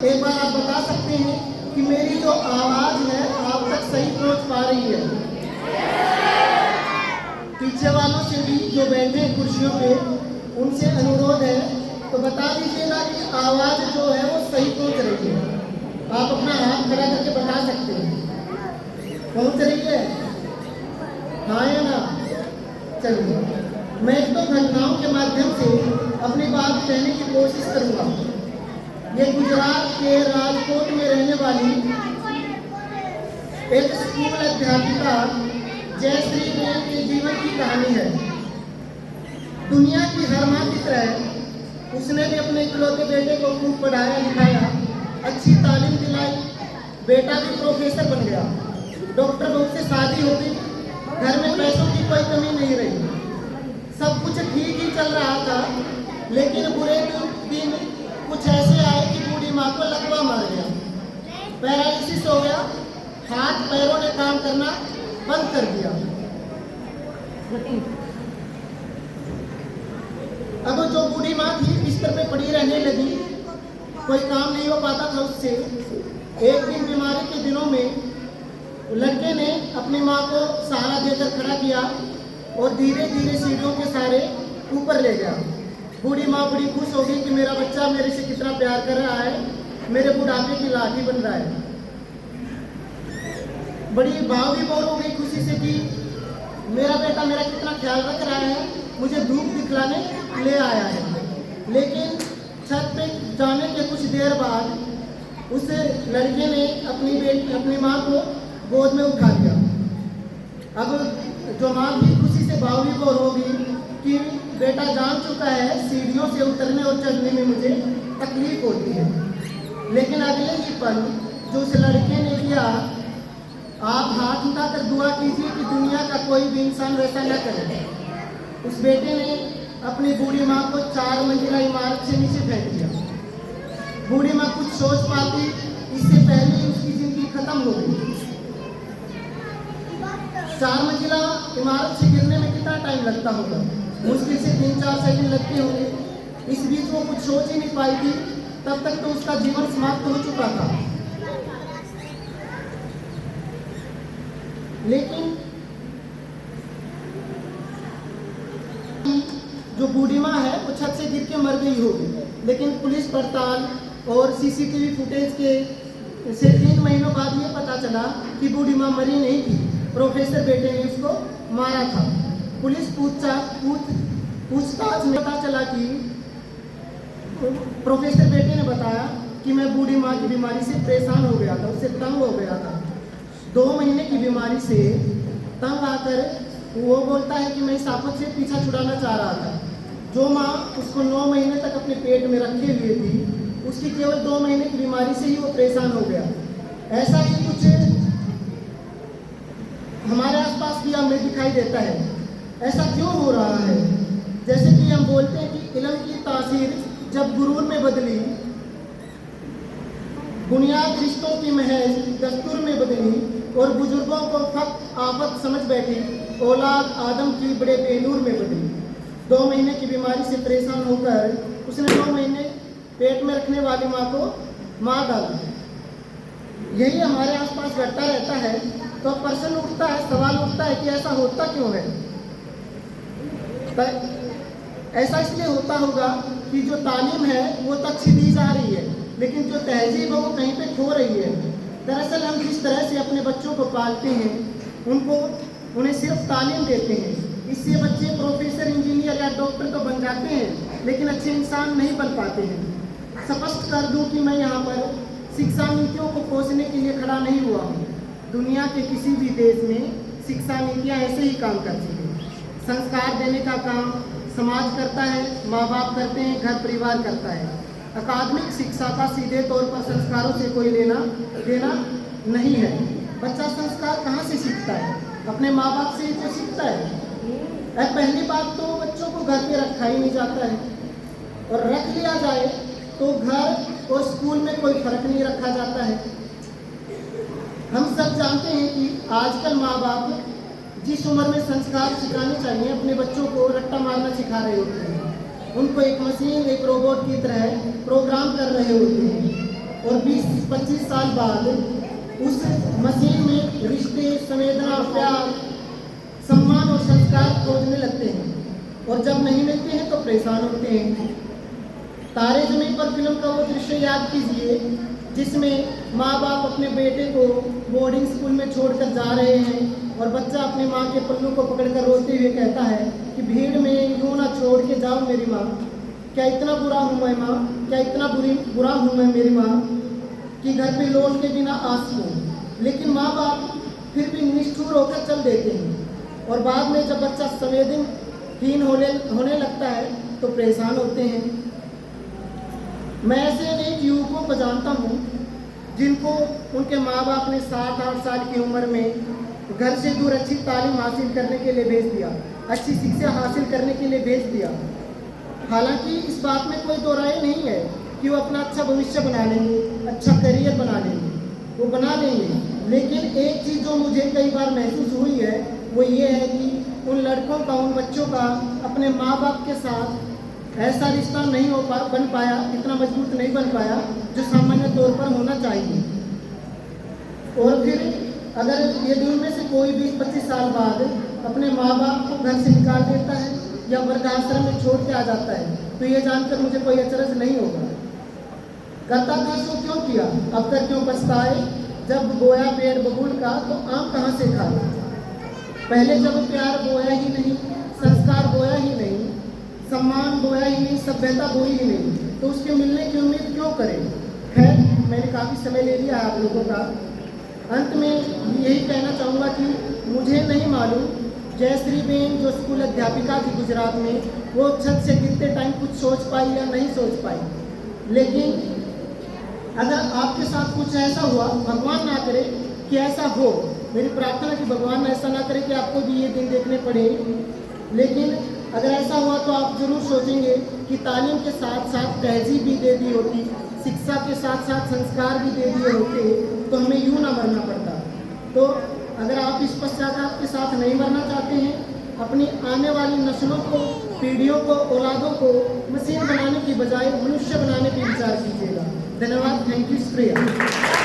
एक बार आप बता सकते हैं कि मेरी जो आवाज है आप तक सही पहुंच पा रही है? पीछे वालों से भी जो बैठे हैं कुर्सियों पे, उनसे अनुरोध है तो बता दीजिएगा कि आवाज जो है वो सही पहुंच रही है। आप अपना हाथ खड़ा करके बता सकते हैं पहुंच रही है, हाँ या ना? चलिए, मैं एक दो घटनाओं के माध्यम से अपनी बात कहने की कोशिश करूंगा। ये गुजरात के राजकोट में रहने वाली एक स्कूल अध्यापिका जयश्री बेन के जीवन की कहानी है। दुनिया की हर माँ की तरह उसने भी अपने इकलौते बेटे को खूब पढ़ाया लिखाया, अच्छी तालीम दिलाई। बेटा भी प्रोफेसर बन गया, डॉक्टर बहू से शादी हो गई, घर में पैसों की कोई कमी नहीं रही, सब कुछ ठीक ही चल रहा था। लेकिन बुरे दिन कुछ ऐसे आए कि बूढ़ी माँ को लकवा मार गया, पैरालिसिस हो गया, हाथ पैरों ने काम करना बंद कर दिया। अब जो बूढ़ी माँ थी बिस्तर पे पड़ी रहने लगी, कोई काम नहीं हो पाता था उससे। एक दिन बीमारी के दिनों में लड़के ने अपनी माँ को सहारा देकर खड़ा किया और धीरे धीरे सीढ़ियों के सहारे ऊपर ले गया। बूढ़ी माँ बड़ी खुश हो गई कि मेरा बच्चा मेरे से कितना प्यार कर रहा है, मेरे बुढ़ापे की लाठी बन रहा है। बड़ी भाव भी बोल हो गई खुशी से कि मेरा बेटा मेरा कितना ख्याल रख रहा है, मुझे धूप दिखलाने ले आया है। लेकिन छत पे जाने के कुछ देर बाद उस लड़के ने अपनी माँ को गोद में उठा लिया। अब जो माँ भी खुशी से भाव भी बोल हो गई कि बेटा जान चुका है सीढ़ियों से उतरने और चढ़ने में मुझे तकलीफ होती है। लेकिन अगले ही पल जो उस लड़के ने किया, आप हाथ उठाकर दुआ कीजिए कि दुनिया का कोई भी इंसान वैसा न करे। उस बेटे ने अपनी बूढ़ी माँ को 4 मंजिला इमारत से नीचे फेंक दिया। बूढ़ी माँ कुछ सोच पाती इससे पहले ही उसकी जिंदगी खत्म हो गई। 4 मंजिला इमारत से गिरने में कितना टाइम लगता होगा? मुश्किल से 3-4 सेकंड लगते होंगे। इस बीच वो कुछ सोच ही नहीं पाई थी, तब तक तो उसका जीवन समाप्त हो चुका था। लेकिन जो बूढ़ी माँ है वो छत से गिर के मर गई होगी, लेकिन पुलिस पड़ताल और सीसीटीवी फुटेज के से 3 महीनों बाद ये पता चला कि बूढ़ी माँ मरी नहीं थी, प्रोफेसर बेटे ने उसको मारा था। पुलिस पूछताछ में पता चला कि प्रोफेसर बेटे ने बताया कि मैं बूढ़ी माँ की बीमारी से परेशान हो गया था, उससे तंग हो गया था। 2 महीने की बीमारी से तंग आकर वो बोलता है कि मैं इस आफत से पीछा छुड़ाना चाह रहा था। जो माँ उसको 9 महीने तक अपने पेट में रखे हुए थी, उसकी केवल 2 महीने की बीमारी से ही वो परेशान हो गया। ऐसा ही कुछ हमारे आसपास भी हमें दिखाई देता है। ऐसा क्यों हो रहा है? जैसे कि हम बोलते हैं कि इल्म की तासीर जब गुरूर में बदली, बुनियाद रिश्तों की महज दस्तूर में बदली और बुजुर्गों को फक्त आफत समझ बैठी, औलाद आदम की बड़े बेनूर में बदली। 2 महीने की बीमारी से परेशान होकर उसने 2 महीने पेट में रखने वाली माँ को मार डाला। यही हमारे आसपास घटता रहता है। तो प्रश्न उठता है, सवाल उठता है कि ऐसा होता क्यों है? ऐसा इसलिए होता होगा कि जो तालीम है वो तो अच्छी दी जा रही है, लेकिन जो तहजीब है वो कहीं पे खो रही है। दरअसल हम जिस तरह से अपने बच्चों को पालते हैं, उन्हें सिर्फ तालीम देते हैं, इससे बच्चे प्रोफेसर, इंजीनियर या डॉक्टर तो बन जाते हैं, लेकिन अच्छे इंसान नहीं बन पाते हैं। स्पष्ट कर दूं कि मैं यहाँ पर शिक्षा नीतियों को कोसने के लिए खड़ा नहीं हुआ हूँ। दुनिया के किसी भी देश में शिक्षा नीतियाँ ऐसे ही काम करती हैं। संस्कार देने का काम समाज करता है, माँ बाप करते हैं, घर परिवार करता है। अकादमिक शिक्षा का सीधे तौर पर संस्कारों से कोई लेना देना नहीं है। बच्चा संस्कार कहाँ से सीखता है? अपने माँ बाप से ही तो सीखता है। पहली बात तो बच्चों को घर पे रखा ही नहीं जाता है, और रख लिया जाए तो घर और स्कूल में कोई फर्क नहीं रखा जाता है। हम सब जानते हैं कि आजकल माँ बाप जिस उम्र में संस्कार सिखाने चाहिए अपने बच्चों को रट्टा मारना सिखा रहे होते हैं। उनको एक मशीन, एक रोबोट की तरह प्रोग्राम कर रहे होते हैं। और 20-25 साल बाद उस मशीन में रिश्ते, संवेदना, प्यार, सम्मान और संस्कार खोजने लगते हैं, और जब नहीं मिलते हैं तो परेशान होते हैं। तारे ज़मीन पर फिल्म का वो दृश्य याद कीजिए जिसमें माँ बाप अपने बेटे को बोर्डिंग स्कूल में छोड़कर जा रहे हैं और बच्चा अपनी माँ के पल्लू को पकड़कर रोते हुए कहता है कि भीड़ में यूँ ना छोड़ के जाओ मेरी माँ, क्या इतना बुरा हूँ मैं माँ, क्या इतना बुरा हूँ मैं मेरी माँ कि घर पे लौट के बिना आ सकूँ। लेकिन माँ बाप फिर भी निष्ठुर होकर चल देते हैं, और बाद में जब बच्चा संवेदनहीन होने लगता है तो परेशान होते हैं। मैं ऐसे अनेक युवकों को जानता हूँ जिनको उनके माँ बाप ने 7-8 साल की उम्र में घर से दूर अच्छी तालीम हासिल करने के लिए भेज दिया, अच्छी शिक्षा हासिल करने के लिए भेज दिया। हालांकि इस बात में कोई दो राय नहीं है कि वो अपना अच्छा भविष्य बना लेंगे, अच्छा करियर बना लेंगे, वो बना लेंगे। लेकिन एक चीज़ जो मुझे कई बार महसूस हुई है वो ये है कि उन लड़कों का, उन बच्चों का अपने माँ बाप के साथ ऐसा रिश्ता नहीं बन पाया, इतना मजबूत नहीं बन पाया जो सामान्य तौर पर होना चाहिए। और फिर अगर ये दिन में से कोई 20-25 साल बाद अपने माँ बाप को घर से निकाल देता है या वृद्धाश्रम में छोड़ के आ जाता है तो ये जानकर मुझे कोई अचरज नहीं होगा। करता था सो क्यों किया, अब कर क्यों पछताए, जब बोया पेड़ बबूल का तो आम कहाँ से खाए। पहले जब प्यार बोया ही नहीं, संस्कार बोया ही नहीं, सम्मान बोया ही नहीं, सभ्यता बोई ही नहीं, तो उसके मिलने की उम्मीद क्यों करें। खैर, मैंने काफ़ी समय ले लिया आप लोगों का। अंत में यही कहना चाहूँगा कि मुझे नहीं मालूम जयश्री बेन जो स्कूल अध्यापिका थी गुजरात में, वो छत से गिरते टाइम कुछ सोच पाई या नहीं सोच पाई। लेकिन अगर आपके साथ कुछ ऐसा हुआ, भगवान ना करे कि ऐसा हो, मेरी प्रार्थना कि भगवान ऐसा ना करे कि आपको भी ये दिन देखने पड़े, लेकिन अगर ऐसा हुआ तो आप जरूर सोचेंगे कि तालीम के साथ साथ तहजीब भी दे दी होती, शिक्षा के साथ साथ संस्कार भी दे दिए होते तो हमें यूँ ना मरना पड़ता। तो अगर आप इस पश्चाताप के साथ नहीं मरना चाहते हैं, अपनी आने वाली नस्लों को, पीढ़ियों को, औलादों को मशीन बनाने की बजाय मनुष्य बनाने पर विचार कीजिएगा। धन्यवाद। Thank you. शुक्रिया।